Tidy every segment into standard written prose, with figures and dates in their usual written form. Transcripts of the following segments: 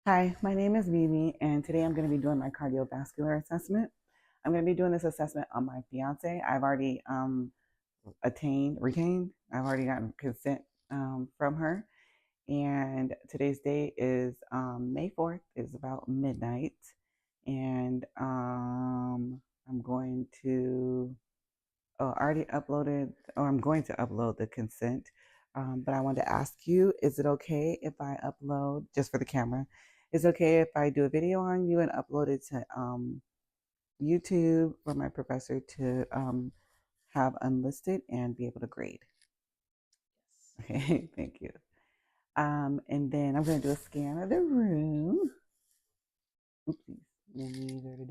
Hi, my name is Vivi, and today I'm going to be doing my cardiovascular assessment. I'm going to be doing this assessment on my fiance. I've already retained. I've already gotten consent from her, and today's date is May 4th. It's about midnight, and I'm going to already uploaded, or I'm going to upload the consent. But I wanted to ask you, is it okay if I upload, just for the camera, is it okay if I do a video on you and upload it to YouTube for my professor to have unlisted and be able to grade? Okay, thank you. And then I'm going to do a scan of the room. Oopsies. These are the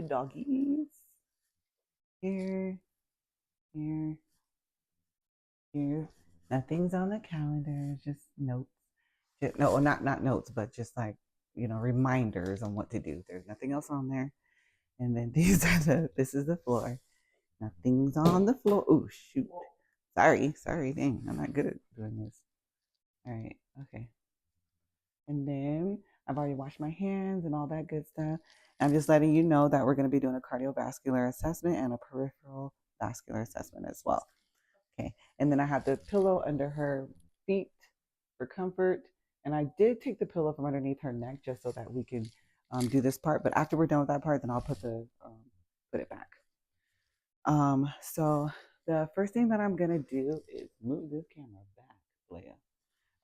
doggies. Here, here, here. Nothing's on the calendar, just notes. No, well, not notes, but just like, reminders on what to do. There's nothing else on there. And then this is the floor. Nothing's on the floor. Oh, shoot. Sorry, dang. I'm not good at doing this. All right, okay. And then I've already washed my hands and all that good stuff. I'm just letting you know that we're going to be doing a cardiovascular assessment and a peripheral vascular assessment as well. Okay. And then I have the pillow under her feet for comfort. And I did take the pillow from underneath her neck just so that we can do this part. But after we're done with that part, then I'll put it back. So the first thing that I'm gonna do is move this camera back, Leia.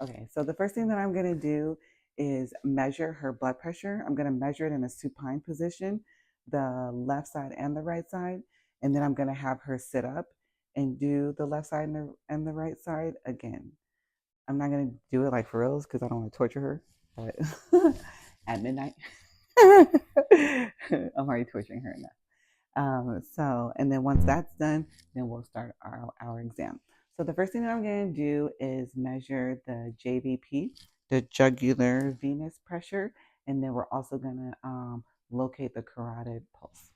Okay, so the first thing that I'm gonna do is measure her blood pressure. I'm gonna measure it in a supine position, the left side and the right side, and then I'm gonna have her sit up and do the left side and the right side again. I'm not gonna do it like for reals because I don't want to torture her, but at midnight, I'm already torturing her enough. And then once that's done, then we'll start our exam. So the first thing that I'm going to do is measure the JVP, the jugular venous pressure, and then we're also going to locate the carotid pulse.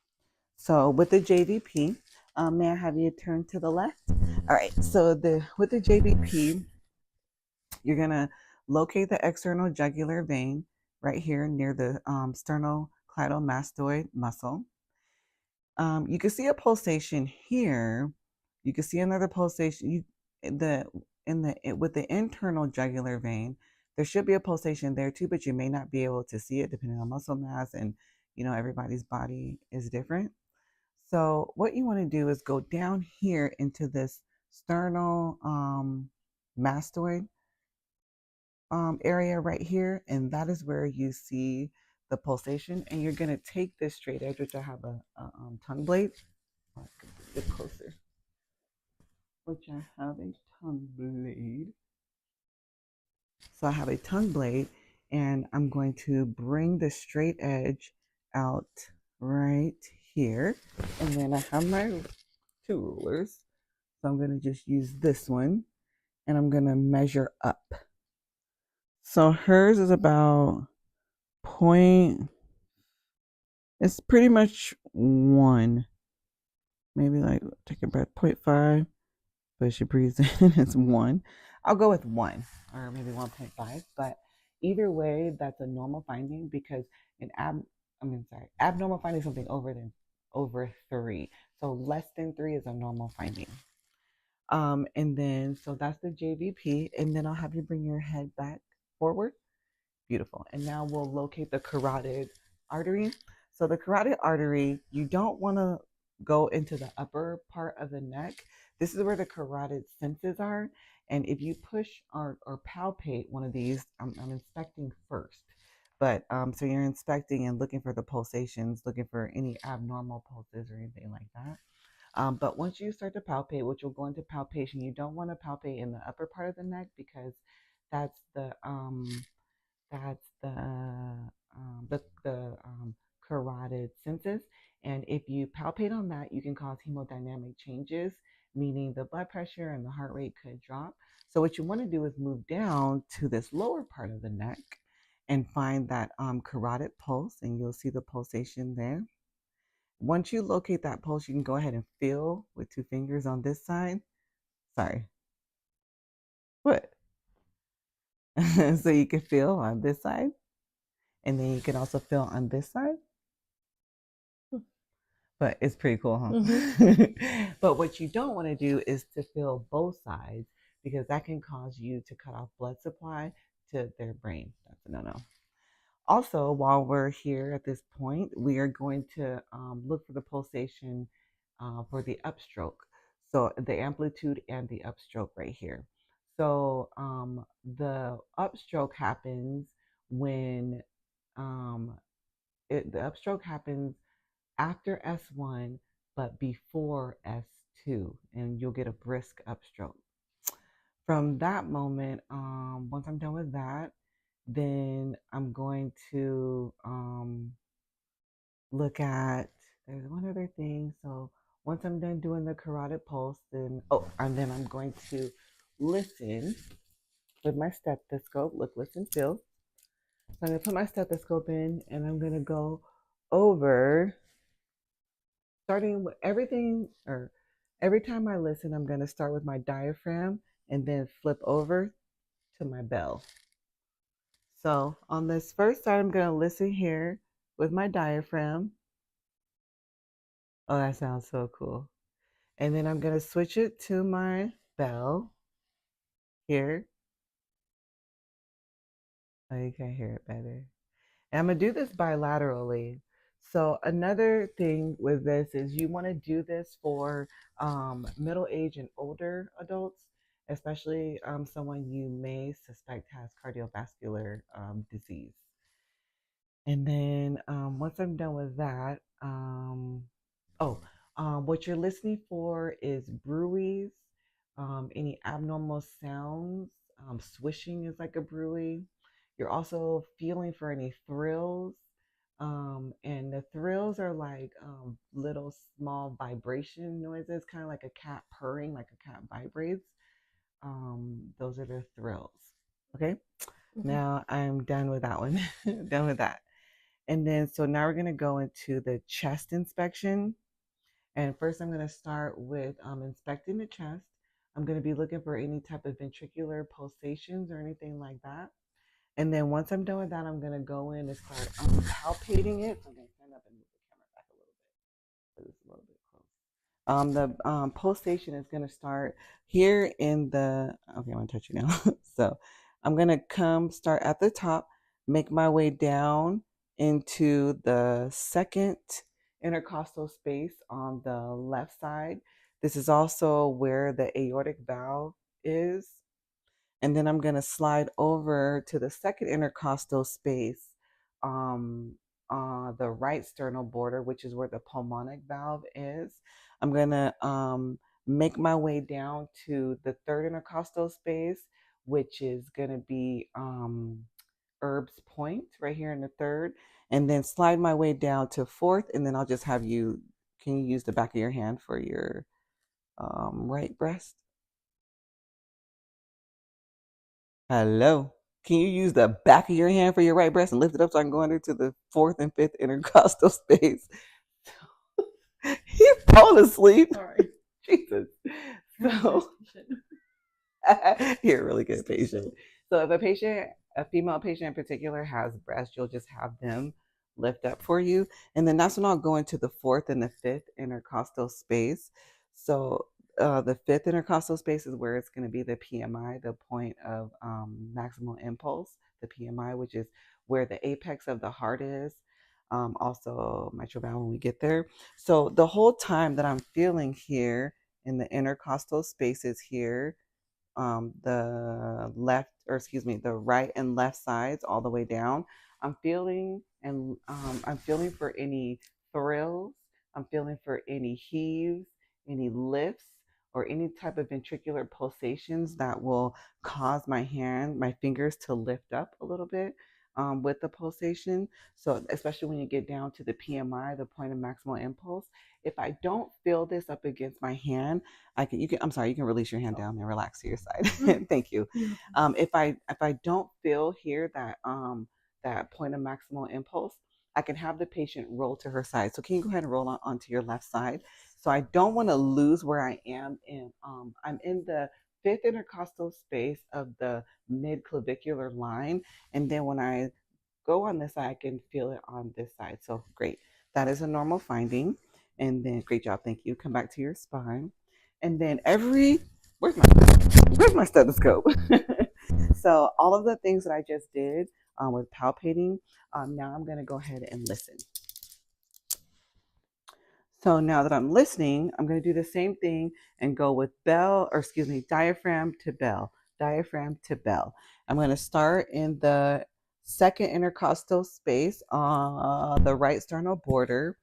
So with the JVP, may I have you turn to the left? All right. So with the JVP, you're going to locate the external jugular vein right here near the sternocleidomastoid muscle. You can see a pulsation here. You can see another pulsation. With the internal jugular vein, there should be a pulsation there too, but you may not be able to see it depending on muscle mass, and everybody's body is different. So what you want to do is go down here into this sternal mastoid area right here, and that is where you see the pulsation. And you're going to take this straight edge, which I have a tongue blade. Get closer. Which I have a tongue blade. So I have a tongue blade, and I'm going to bring the straight edge out right here. And then I have my two rulers. So I'm going to just use this one, and I'm going to measure up. So hers is about point, it's pretty much 1. Maybe like, take a breath, 0.5. But she breathes in, it's 1. I'll go with 1 or maybe 1.5. But either way, that's a normal finding because abnormal finding is something over 3. So less than 3 is a normal finding. And then so that's the JVP, and then I'll have you bring your head back forward. Beautiful. And now we'll locate the carotid artery. So the carotid artery, you don't want to go into the upper part of the neck. This is where the carotid senses are. And if you push or palpate one of these, I'm inspecting first. But so you're inspecting and looking for the pulsations, looking for any abnormal pulses or anything like that. But once you start to palpate, which will go into palpation, you don't want to palpate in the upper part of the neck because that's the carotid sensus. And if you palpate on that, you can cause hemodynamic changes, meaning the blood pressure and the heart rate could drop. So what you want to do is move down to this lower part of the neck and find that carotid pulse, and you'll see the pulsation there. Once you locate that pulse, you can go ahead and feel with 2 fingers on this side. Sorry. What? So you can feel on this side. And then you can also feel on this side. But it's pretty cool, huh? Mm-hmm. But what you don't want to do is to feel both sides, because that can cause you to cut off blood supply to their brain. That's a no-no. Also, while we're here at this point, we are going to look for the pulsation for the upstroke. So the amplitude and the upstroke right here. So the upstroke happens when the upstroke happens after S1, but before S2, and you'll get a brisk upstroke. From that moment, once I'm done with that, then I'm going to look at, there's one other thing. So once I'm done doing the carotid pulse, then, and then I'm going to listen with my stethoscope. Look, listen, feel. So I'm going to put my stethoscope in, and I'm going to go over, starting with everything, or every time I listen, I'm going to start with my diaphragm and then flip over to my bell. So on this first side, I'm going to listen here with my diaphragm. Oh, that sounds so cool. And then I'm going to switch it to my bell here. Oh, you can hear it better. And I'm going to do this bilaterally. So another thing with this is you want to do this for middle age and older adults, especially someone you may suspect has cardiovascular disease. And then once I'm done with that, what you're listening for is bruits, any abnormal sounds. Swishing is like a bruit. You're also feeling for any thrills. And the thrills are like little small vibration noises, kind of like a cat purring, like a cat vibrates. Those are the thrills. Okay. Mm-hmm. Now I'm done with that one. Done with that. And then, so now we're going to go into the chest inspection. And first, I'm going to start with inspecting the chest. I'm going to be looking for any type of ventricular pulsations or anything like that. And then once I'm done with that, I'm going to go in and start palpating it. So I'm going to stand up and move the camera back a little bit. It's a little bit close. The pulsation is going to start here in the, okay, I'm going to touch you now. So I'm going to start at the top, make my way down into the second intercostal space on the left side. This is also where the aortic valve is. And then I'm going to slide over to the second intercostal space on the right sternal border, which is where the pulmonic valve is. I'm going to make my way down to the third intercostal space, which is going to be Erb's point right here in the third, and then slide my way down to fourth. And then I'll just have you, can you use the back of your hand for your right breast? Hello. Can you use the back of your hand for your right breast and lift it up so I can go into the fourth and fifth intercostal space? He's falling asleep. Sorry. Jesus. So you're a really good patient. So if a female patient in particular has breast, you'll just have them lift up for you. And then that's when I'll go into the fourth and the fifth intercostal space. So the fifth intercostal space is where it's going to be the PMI, the point of maximal impulse, the PMI, which is where the apex of the heart is. Also mitral valve when we get there. So the whole time that I'm feeling here in the intercostal spaces here, the right and left sides all the way down. I'm feeling for any thrills. I'm feeling for any heaves, any lifts, or any type of ventricular pulsations that will cause my fingers to lift up a little bit with the pulsation. So especially when you get down to the PMI, the point of maximal impulse, if I don't feel this up against my hand, you can release your hand down and relax to your side. Thank you. If I don't feel here that point of maximal impulse, I can have the patient roll to her side. So can you go ahead and roll onto your left side? So I don't want to lose where I am in. I'm in the fifth intercostal space of the mid clavicular line, and then when I go on this side, I can feel it on this side. So great. That is a normal finding. And then great job. Thank you. Come back to your spine. And then where's my stethoscope? So all of the things that I just did with palpating, now I'm going to go ahead and listen. So now that I'm listening, I'm going to do the same thing and go with diaphragm to bell, diaphragm to bell. I'm going to start in the second intercostal space on the right sternal border.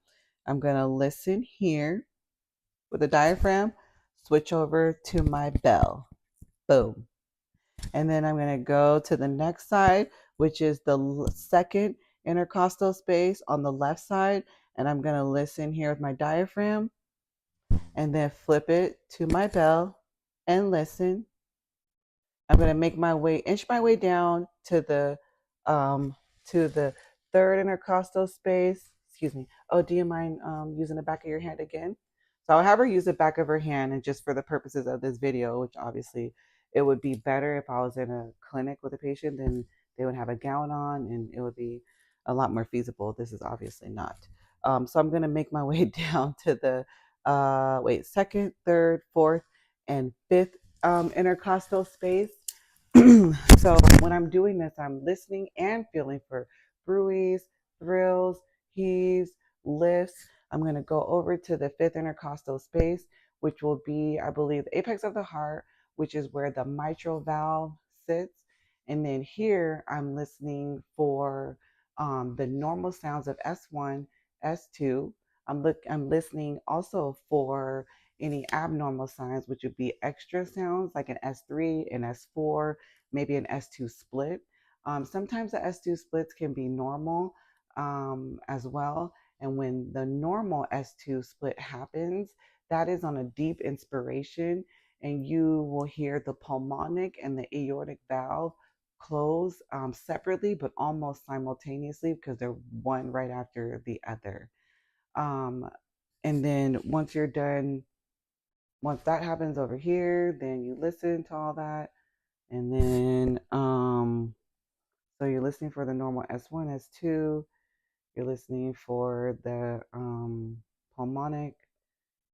I'm going to listen here with the diaphragm, switch over to my bell. Boom. And then I'm going to go to the next side, which is the second intercostal space on the left side. And I'm going to listen here with my diaphragm and then flip it to my bell and listen. I'm going to inch my way down to the third intercostal space. Excuse me. Oh, do you mind using the back of your hand again? So I'll have her use the back of her hand, and just for the purposes of this video, which obviously it would be better if I was in a clinic with a patient, then they would have a gown on and it would be a lot more feasible. This is obviously not. So I'm going to make my way down to the second, third, fourth, and fifth intercostal space. So when I'm doing this, I'm listening and feeling for bruits, thrills, heaves, lifts. I'm going to go over to the fifth intercostal space, which will be, I believe, the apex of the heart, which is where the mitral valve sits. And then here I'm listening for the normal sounds of S1, S2. I'm listening also for any abnormal signs, which would be extra sounds like an S3, an S4, maybe an S2 split. Sometimes the S2 splits can be normal as well. And when the normal S2 split happens, that is on a deep inspiration, and you will hear the pulmonic and the aortic valve close separately, but almost simultaneously because they're one right after the other. And then once that happens over here, then you listen to all that. And then, so you're listening for the normal S1, S2. You're listening for the pulmonic,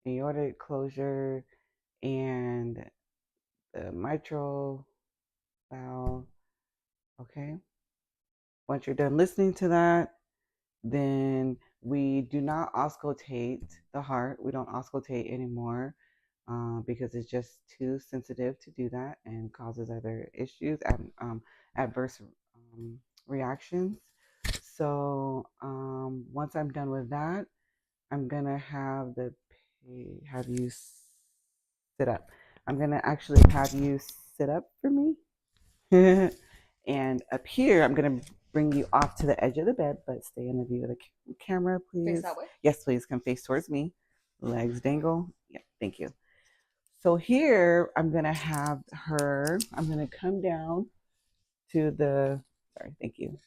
aortic closure, and the mitral valve. Okay. Once you're done listening to that, then we do not auscultate the heart. We don't auscultate anymore because it's just too sensitive to do that and causes other issues, adverse reactions. So once I'm done with that, I'm gonna have you sit up. I'm gonna actually have you sit up for me. And up here, I'm going to bring you off to the edge of the bed, but stay in the view of the camera, please. Face that way? Yes, please. Come face towards me. Legs dangle. Yeah, thank you. So here, I'm going to come down to thank you.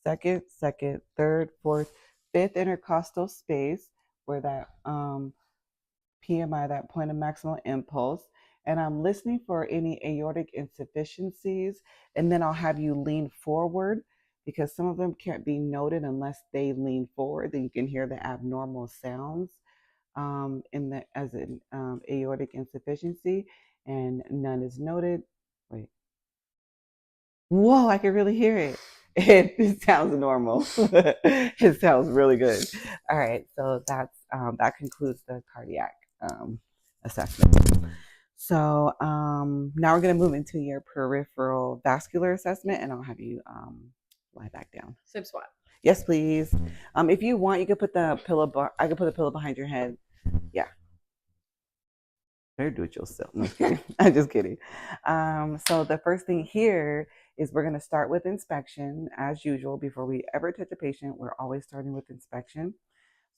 Second, third, fourth, fifth intercostal space where that PMI, that point of maximal impulse, and I'm listening for any aortic insufficiencies, and then I'll have you lean forward because some of them can't be noted unless they lean forward. Then you can hear the abnormal sounds as an aortic insufficiency, and none is noted. Wait, whoa! I can really hear it. It sounds normal. It sounds really good. All right, so that concludes the cardiac assessment. So now we're going to move into your peripheral vascular assessment, and I'll have you lie back down. Sip squat. Yes, please. If you want, you could put the pillow. I could put a pillow behind your head. Yeah. Better do it yourself. No, I'm kidding. I'm just kidding. So the first thing here is we're going to start with inspection as usual. Before we ever touch a patient, we're always starting with inspection.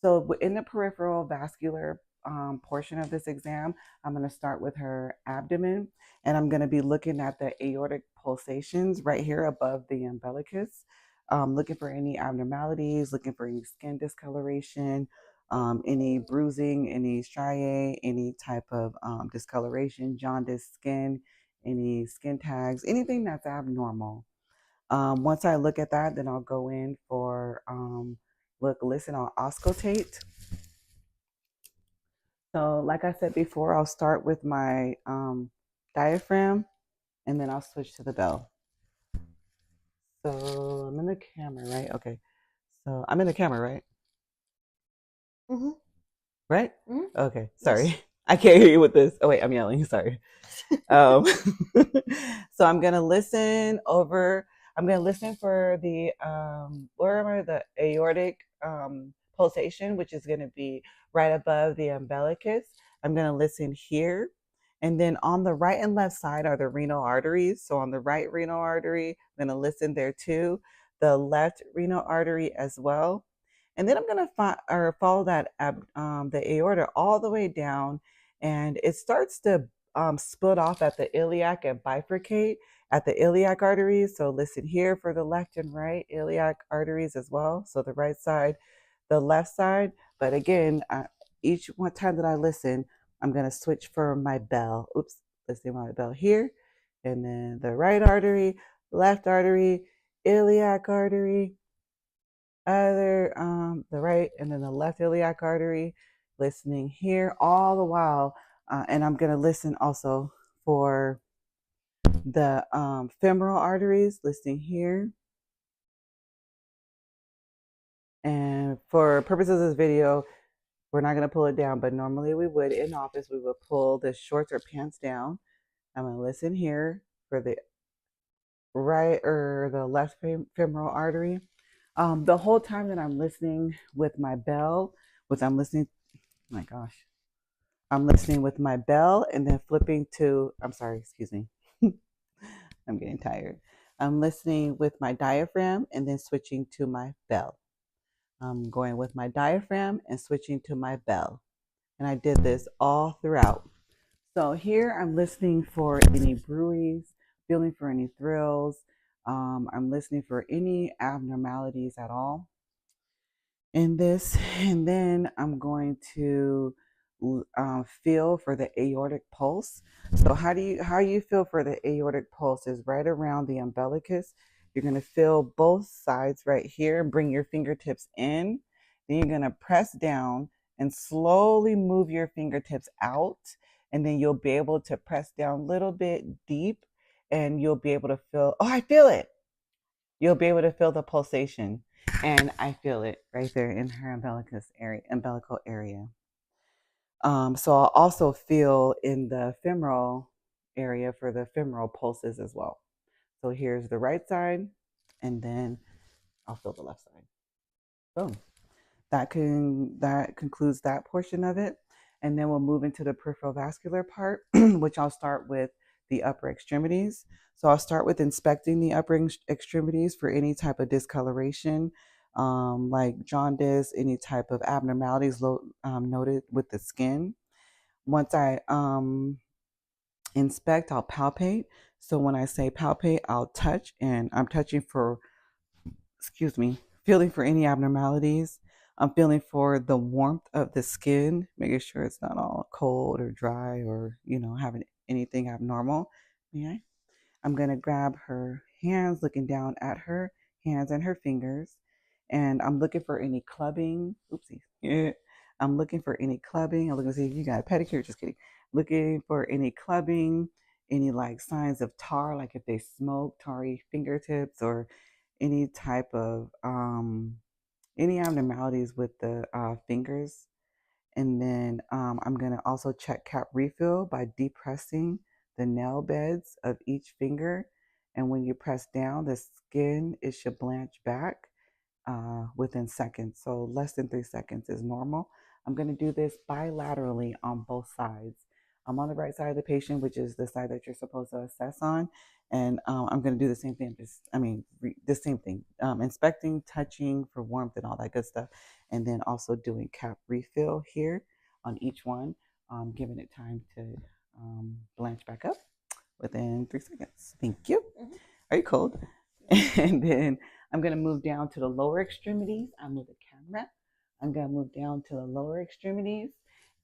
So in the peripheral vascular portion of this exam, I'm going to start with her abdomen, and I'm going to be looking at the aortic pulsations right here above the umbilicus, looking for any abnormalities, looking for any skin discoloration, any bruising, any striae, any type of discoloration, jaundiced skin, any skin tags, anything that's abnormal. Once I look at that, then I'll go in for listen, I'll auscultate. So like I said before, I'll start with my diaphragm, and then I'll switch to the bell. So I'm in the camera, right? Okay. So I'm in the camera, right? Mm-hmm. Right? Mm-hmm. Okay. Sorry. Yes. I can't hear you with this. Oh wait, I'm yelling. Sorry. Um, so I'm gonna listen over. I'm gonna listen for the where am I? The aortic pulsation, which is gonna be right above the umbilicus. I'm gonna listen here, and then on the right and left side are the renal arteries. So on the right renal artery, I'm gonna listen there too. The left renal artery as well, and then I'm gonna follow that the aorta all the way down, and it starts to split off at the iliac and bifurcate at the iliac arteries. So listen here for the left and right iliac arteries as well. So the right side, the left side. But again, each one time that I listen, I'm going to switch for my bell. Oops, listen my bell here. And then the right artery, left artery, iliac artery, other the right and then the left iliac artery, listening here all the while, and I'm going to listen also for the femoral arteries, listening here. And for purposes of this video, we're not going to pull it down, but normally we would in office, we would pull the shorts or pants down. I'm going to listen here for the right or the left femoral artery. The whole time that I'm listening with my bell, with I'm listening, oh my gosh, I'm listening with my bell and then flipping to, I'm sorry, excuse me. I'm getting tired. I'm listening with my diaphragm and then switching to my bell. I'm going with my diaphragm and switching to my bell. And I did this all throughout. So here I'm listening for any bruits, feeling for any thrills. I'm listening for any abnormalities at all in this, and then I'm going to feel for the aortic pulse. So how you feel for the aortic pulse is right around the umbilicus. You're going to feel both sides right here. Bring your fingertips in. Then you're going to press down and slowly move your fingertips out, and then you'll be able to press down a little bit deep, and you'll be able to feel. Oh, I feel it. You'll be able to feel the pulsation. And I feel it right there in her umbilical area. So I'll also feel in the femoral area for the femoral pulses as well. So here's the right side, and then I'll feel the left side. Boom. That concludes that portion of it, and then we'll move into the peripheral vascular part, which I'll start with the upper extremities. So I'll start with inspecting the upper extremities for any type of discoloration, like jaundice, any type of abnormalities noted with the skin. Once I inspect, I'll palpate. So when I say palpate, I'll touch, and I'm touching for, excuse me, feeling for any abnormalities. I'm feeling for the warmth of the skin, making sure it's not all cold or dry or, having anything abnormal. Yeah. I'm going to grab her hands, looking down at her hands and her fingers. And I'm looking for any clubbing. Oopsie. Yeah. I'm looking for any clubbing. I'm looking to see if you got a pedicure. Just kidding. Looking for any clubbing, any like signs of tar, like if they smoke, tarry fingertips, or any type of any abnormalities with the fingers. And then I'm going to also check cap refill by depressing the nail beds of each finger. And when you press down, the skin, it should blanch back within seconds. So less than 3 seconds is normal. I'm going to do this bilaterally on both sides. I'm on the right side of the patient, which is the side that you're supposed to assess on. And I'm going to do the same thing. The same thing, inspecting, touching for warmth and all that good stuff. And then also doing cap refill here on each one, giving it time to blanch back up within 3 seconds. Thank you. Mm-hmm. Are you cold? And then I'm going to move down to the lower extremities. I move the camera. I'm going to move down to the lower extremities,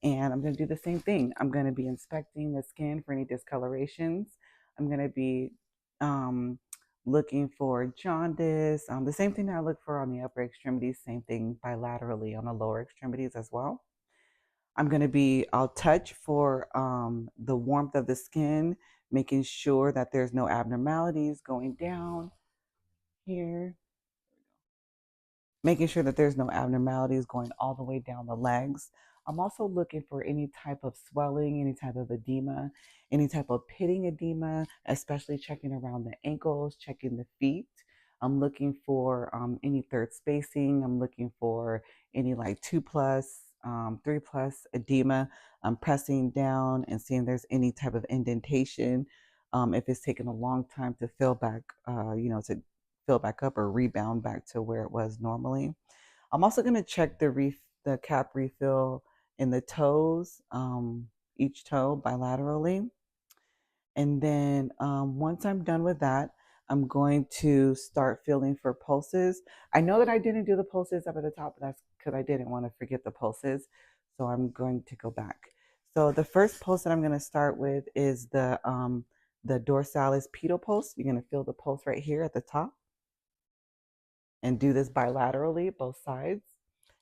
and I'm going to do the same thing. I'm going to be inspecting the skin for any discolorations. I'm going to be looking for jaundice. The same thing that I look for on the upper extremities, same thing bilaterally on the lower extremities as well. I'll touch for the warmth of the skin, making sure that there's no abnormalities going down here, making sure that there's no abnormalities going all the way down the legs. I'm also looking for any type of swelling, any type of edema, any type of pitting edema, especially checking around the ankles, checking the feet. I'm looking for any third spacing. I'm looking for any like 2+, 3+ edema. I'm pressing down and seeing if there's any type of indentation. If it's taken a long time to fill back, to fill back up or rebound back to where it was normally. I'm also going to check the cap refill in the toes, each toe bilaterally. And then once I'm done with that, I'm going to start feeling for pulses. I know that I didn't do the pulses up at the top, but that's because I didn't want to forget the pulses. So I'm going to go back. So the first pulse that I'm going to start with is the dorsalis pedal pulse. You're going to feel the pulse right here at the top and do this bilaterally, both sides.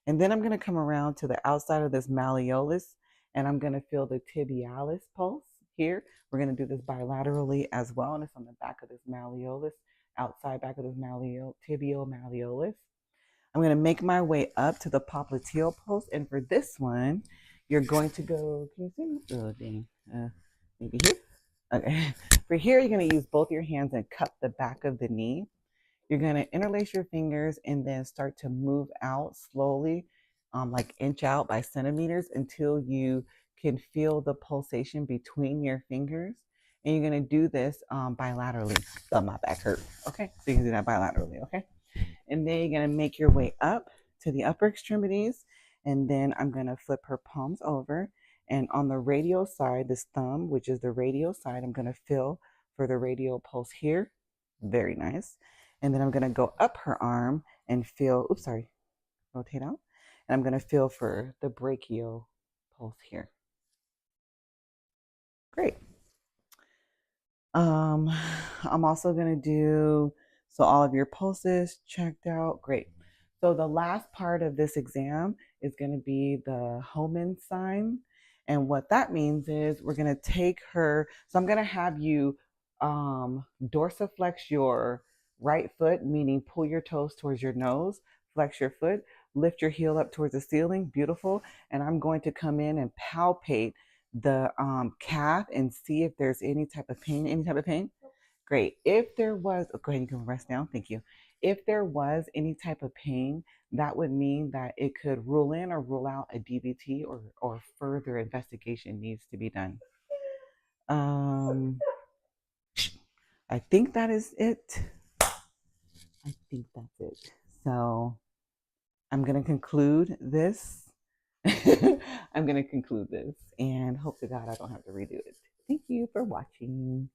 And then I'm going to come around to the outside of this malleolus and I'm going to feel the tibialis pulse here. We're going to do this bilaterally as well. And it's on the back of this malleolus, outside back of this tibial malleolus. I'm going to make my way up to the popliteal pulse. And for this one, you're going to go, can you see? Oh, dang. Maybe here. Okay. For here, you're going to use both your hands and cup the back of the knee. You're going to interlace your fingers and then start to move out slowly, like inch out by centimeters until you can feel the pulsation between your fingers. And you're going to do this bilaterally. Oh, my back hurt. Okay, so you can do that bilaterally. Okay, and then you're going to make your way up to the upper extremities. And then I'm going to flip her palms over. And on the radial side, this thumb, which is the radial side, I'm going to feel for the radial pulse here. Very nice. And then I'm going to go up her arm and feel, rotate out. And I'm going to feel for the brachial pulse here. Great. I'm also going to do, so all of your pulses checked out. Great. So the last part of this exam is going to be the Homan sign. And what that means is we're going to take her, so I'm going to have you dorsiflex your right foot, meaning pull your toes towards your nose, flex your foot, lift your heel up towards the ceiling. Beautiful. And I'm going to come in and palpate the calf and see if there's any type of pain. Any type of pain? Great. If there was, go ahead, you can rest now. Thank you. If there was any type of pain, that would mean that it could rule in or rule out a DVT or further investigation needs to be done. I think that is it. I think that's it. So I'm going to conclude this. I'm going to conclude this and hope to God I don't have to redo it. Thank you for watching.